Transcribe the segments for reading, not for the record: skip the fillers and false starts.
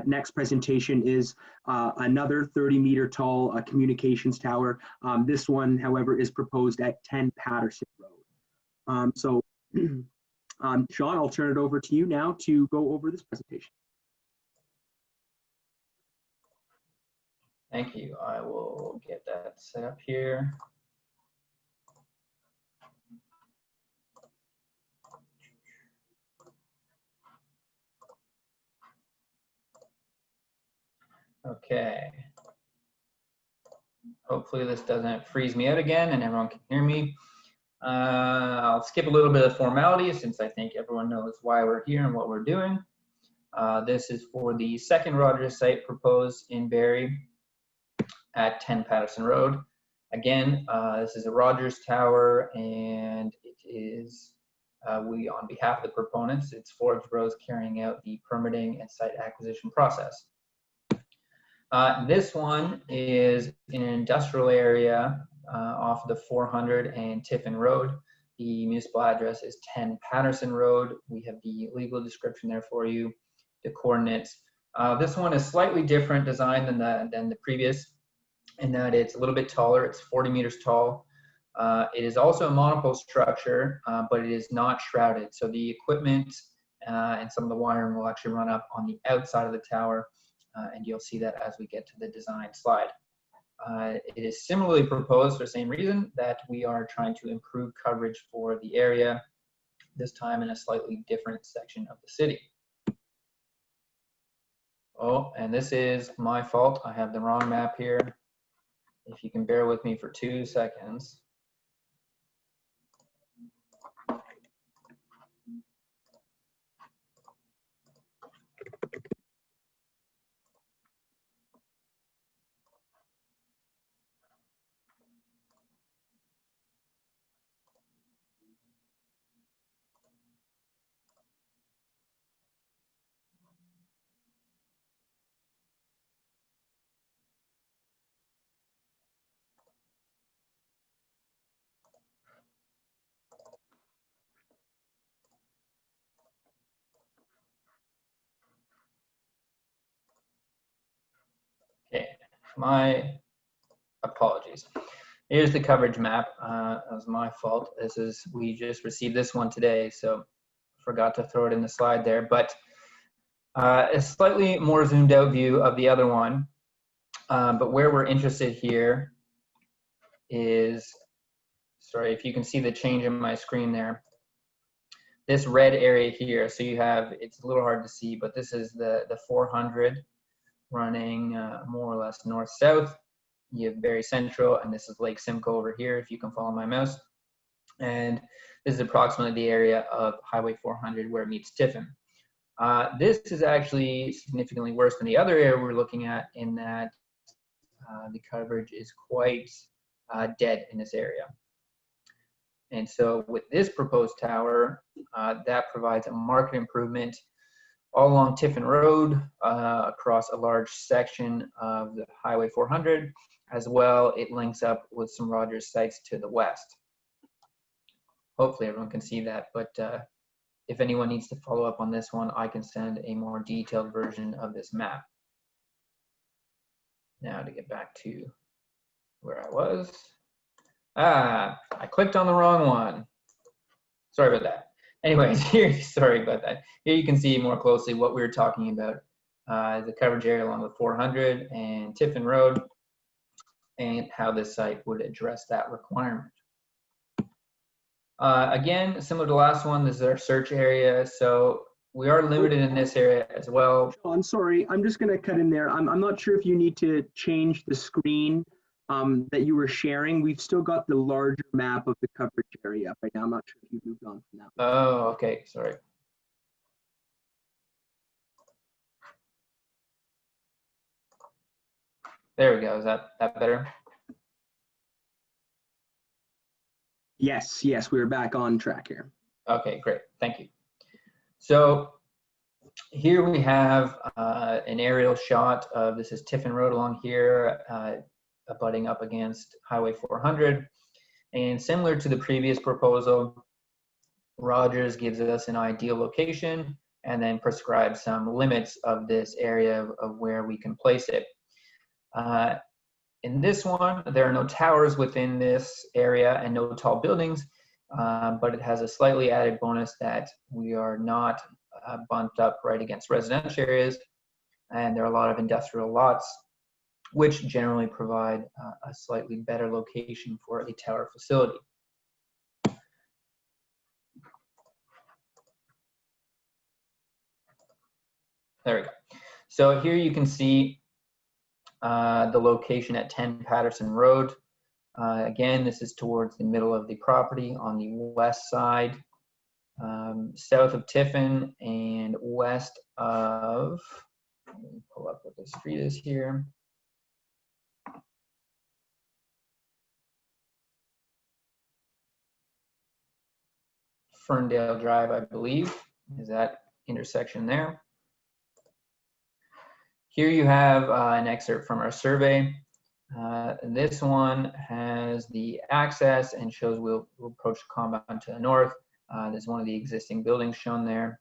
next presentation is another 30-meter tall communications tower. This one, however, is proposed at 10 Patterson Road. Sean, I'll turn it over to you now to go over this presentation. Thank you. I will get that set up here. Okay. Hopefully this doesn't freeze me out again and everyone can hear me. I'll skip a little bit of formality since I think everyone knows why we're here and what we're doing. This is for the second Rogers site proposed in Barrie at 10 Patterson Road. Again, this is a Rogers tower, and it is, on behalf of the proponents, it's Forbes Bros carrying out the permitting and site acquisition process. This one is in an industrial area off the 400 and Tiffin Road. The municipal address is 10 Patterson Road. We have the legal description there for you, the coordinates. This one is slightly different design than the previous, in that it's a little bit taller. It's 40 meters tall. It is also a monopole structure, but it is not shrouded. So the equipment and some of the wiring will actually run up on the outside of the tower, and you'll see that as we get to the design slide. It is similarly proposed for the same reason, that we are trying to improve coverage for the area, this time in a slightly different section of the city. Oh, and this is my fault. I have the wrong map here. If you can bear with me for 2 seconds. Okay, my apologies. Here's the coverage map. That was my fault. We just received this one today, so forgot to throw it in the slide there. But a slightly more zoomed out view of the other one. But where we're interested here is, sorry, if you can see the change in my screen there. This red area here, so you have, it's a little hard to see, but this is the 400 running more or less north-south. You have Barrie Central, and this is Lake Simcoe over here, if you can follow my mouse. And this is approximately the area of Highway 400 where it meets Tiffin. This is actually significantly worse than the other area we're looking at, in that the coverage is quite dead in this area. And so with this proposed tower, that provides a marked improvement all along Tiffin Road, across a large section of the Highway 400. As well, it links up with some Rogers sites to the west. Hopefully everyone can see that, but if anyone needs to follow up on this one, I can send a more detailed version of this map. Now to get back to where I was. I clicked on the wrong one. Sorry about that. Anyways, here, sorry about that. Here you can see more closely what we were talking about, the coverage area along the 400 and Tiffin Road, and how this site would address that requirement. Again, similar to the last one, this is our search area. So we are limited in this area as well. I'm sorry, I'm just gonna cut in there. I'm not sure if you need to change the screen that you were sharing. We've still got the larger map of the coverage area up right now. I'm not sure if you've moved on from that. Oh, okay, sorry. There we go, is that better? Yes, we're back on track here. Okay, great, thank you. So here we have an aerial shot of, this is Tiffin Road along here, abutting up against Highway 400. And similar to the previous proposal, Rogers gives us an ideal location and then prescribe some limits of this area of where we can place it. In this one, there are no towers within this area and no tall buildings, but it has a slightly added bonus that we are not bumped up right against residential areas, and there are a lot of industrial lots, which generally provide a slightly better location for a tower facility. There we go. So here you can see the location at 10 Patterson Road. Again, this is towards the middle of the property on the west side, south of Tiffin and west of, let me pull up what the street is here. Ferndale Drive, I believe, is that intersection there. Here you have an excerpt from our survey. This one has the access and shows we'll approach the compound to the north. There's one of the existing buildings shown there.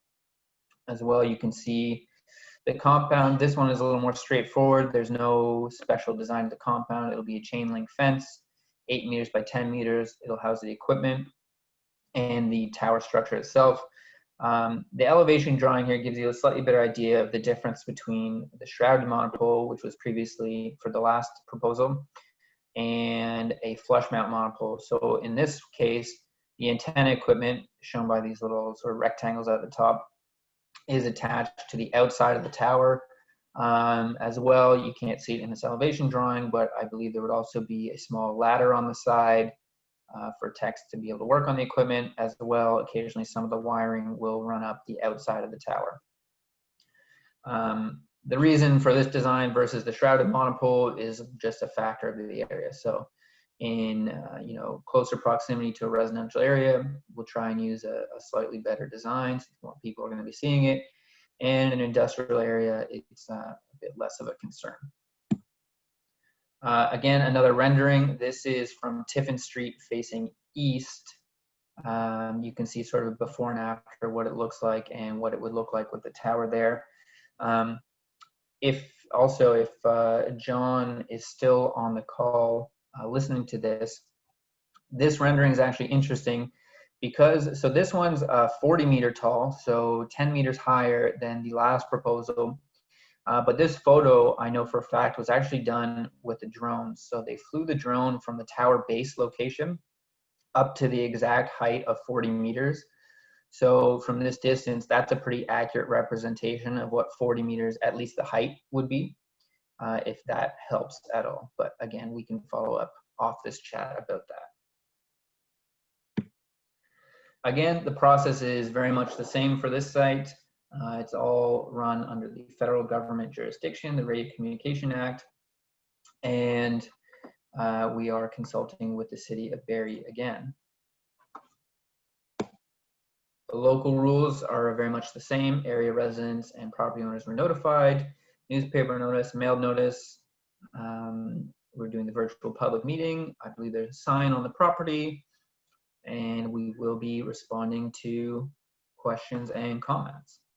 As well, you can see the compound. This one is a little more straightforward. There's no special design to the compound. It'll be a chain link fence, 8 meters by 10 meters. It'll house the equipment and the tower structure itself. The elevation drawing here gives you a slightly better idea of the difference between the shrouded monopole, which was previously for the last proposal, and a flush mount monopole. So in this case, the antenna equipment, shown by these little sort of rectangles at the top, is attached to the outside of the tower. As well, you can't see it in this elevation drawing, but I believe there would also be a small ladder on the side for techs to be able to work on the equipment. As well, occasionally some of the wiring will run up the outside of the tower. The reason for this design versus the shrouded monopole is just a factor of the area. So in closer proximity to a residential area, we'll try and use a slightly better design since more people are going to be seeing it. And in an industrial area, it's a bit less of a concern. Again, another rendering. This is from Tiffin Street facing east. You can see sort of before and after what it looks like and what it would look like with the tower there. If John is still on the call listening to this rendering is actually interesting because, so this one's 40 meter tall, so 10 meters higher than the last proposal. But this photo, I know for a fact, was actually done with a drone. So they flew the drone from the tower base location up to the exact height of 40 meters. So from this distance, that's a pretty accurate representation of what 40 meters, at least the height, would be, if that helps at all. But again, we can follow up off this chat about that. Again, the process is very much the same for this site. It's all run under the federal government jurisdiction, the Radio Communication Act, and we are consulting with the city of Barrie again. The local rules are very much the same. Area residents and property owners were notified, newspaper notice, mailed notice. We're doing the virtual public meeting. I believe there's a sign on the property, and we will be responding to questions and comments.